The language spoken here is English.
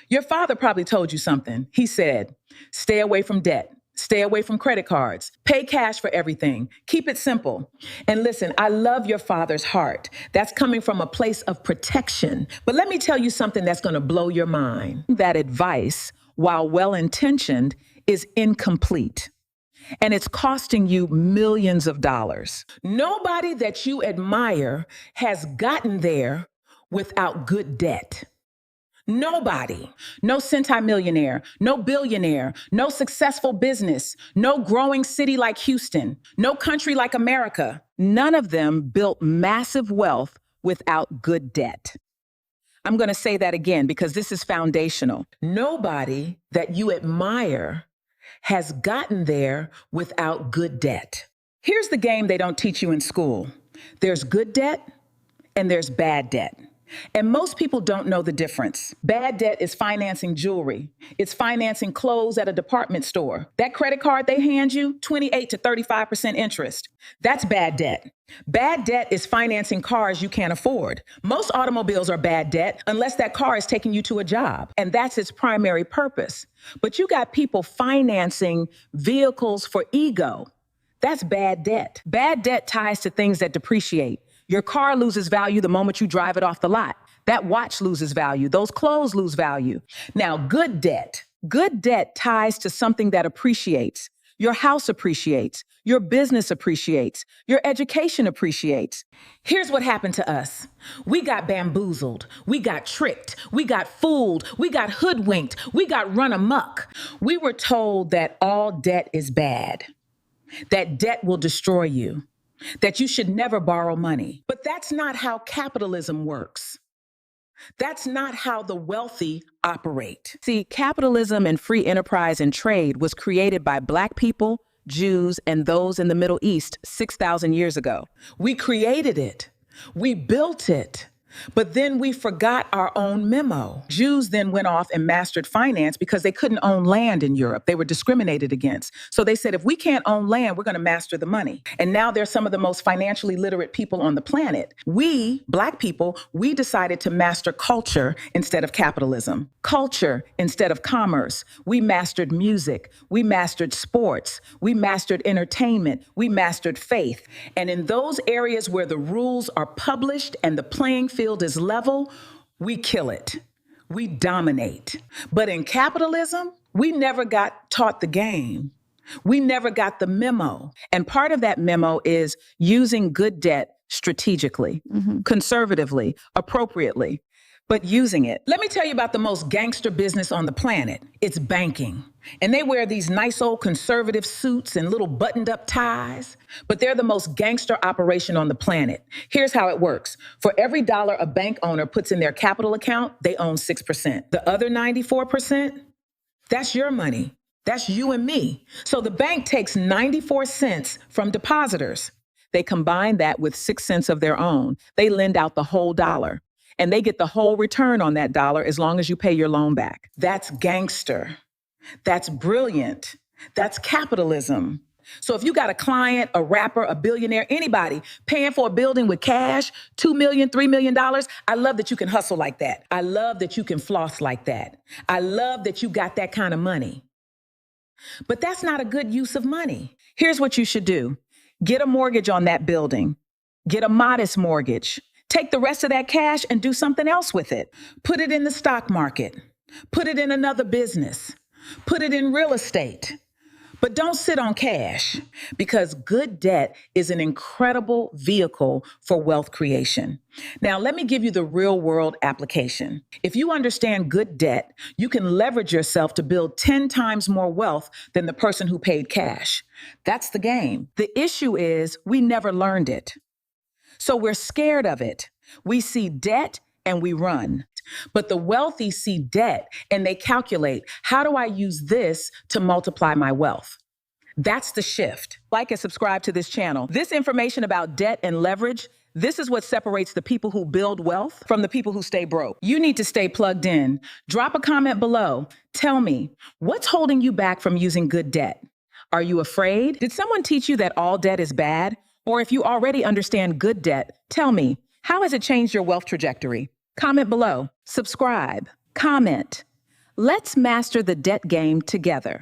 Your father probably told you something. He said, stay away from debt. Stay away from credit cards. Pay cash for everything. Keep it simple. And listen, I love your father's heart. That's coming from a place of protection. But let me tell you something that's going to blow your mind. That advice, while well-intentioned, is incomplete. And it's costing you millions of dollars. Nobody that you admire has gotten there without good debt. Nobody, no centimillionaire, no billionaire, no successful business, no growing city like Houston, no country like America. None of them built massive wealth without good debt. I'm going to say that again because this is foundational. Nobody that you admire has gotten there without good debt. Here's the game they don't teach you in school. There's good debt and there's bad debt. And most people don't know the difference. Bad debt is financing jewelry. It's financing clothes at a department store. That credit card they hand you, 28 to 35% interest. That's bad debt. Bad debt is financing cars you can't afford. Most automobiles are bad debt unless that car is taking you to a job, and that's its primary purpose. But you got people financing vehicles for ego. That's bad debt. Bad debt ties to things that depreciate. Your car loses value the moment you drive it off the lot. That watch loses value. Those clothes lose value. Now, good debt ties to something that appreciates. Your house appreciates. Your business appreciates. Your education appreciates. Here's what happened to us. We got bamboozled. We got tricked. We got fooled. We got hoodwinked. We got run amok. We were told that all debt is bad, that debt will destroy you, that you should never borrow money. But that's not how capitalism works. That's not how the wealthy operate. See, capitalism and free enterprise and trade was created by Black people, Jews, and those in the Middle East 6,000 years ago. We created it. We built it. But then we forgot our own memo. Jews then went off and mastered finance because they couldn't own land in Europe. They were discriminated against. So they said, if we can't own land, we're going to master the money. And now they're some of the most financially literate people on the planet. We, Black people, we decided to master culture instead of capitalism. Culture instead of commerce. We mastered music. We mastered sports. We mastered entertainment. We mastered faith. And in those areas where the rules are published and the playing field is level, we kill it. We dominate. But in capitalism, we never got taught the game. We never got the memo. And part of that memo is using good debt strategically, conservatively, appropriately, but using it. Let me tell you about the most gangster business on the planet. It's banking. And they wear these nice old conservative suits and little buttoned up ties, but they're the most gangster operation on the planet. Here's how it works. For every dollar a bank owner puts in their capital account, they own 6%. The other 94%, that's your money. That's you and me. So the bank takes 94 cents from depositors. They combine that with 6 cents of their own. They lend out the whole dollar. And they get the whole return on that dollar as long as you pay your loan back. That's gangster. That's brilliant. That's capitalism. So if you got a client, a rapper, a billionaire, anybody paying for a building with cash, $2 million, $3 million, I love that you can hustle like that. I love that you can floss like that. I love that you got that kind of money. But that's not a good use of money. Here's what you should do. Get a mortgage on that building. Get a modest mortgage. Take the rest of that cash and do something else with it. Put it in the stock market. Put it in another business. Put it in real estate. But don't sit on cash, because good debt is an incredible vehicle for wealth creation. Now, let me give you the real world application. If you understand good debt, you can leverage yourself to build 10 times more wealth than the person who paid cash. That's the game. The issue is we never learned it. So we're scared of it. We see debt and we run. But the wealthy see debt and they calculate, how do I use this to multiply my wealth? That's the shift. Like and subscribe to this channel. This information about debt and leverage, this is what separates the people who build wealth from the people who stay broke. You need to stay plugged in. Drop a comment below. Tell me, what's holding you back from using good debt? Are you afraid? Did someone teach you that all debt is bad? Or if you already understand good debt, tell me, how has it changed your wealth trajectory? Comment below, subscribe, comment. Let's master the debt game together.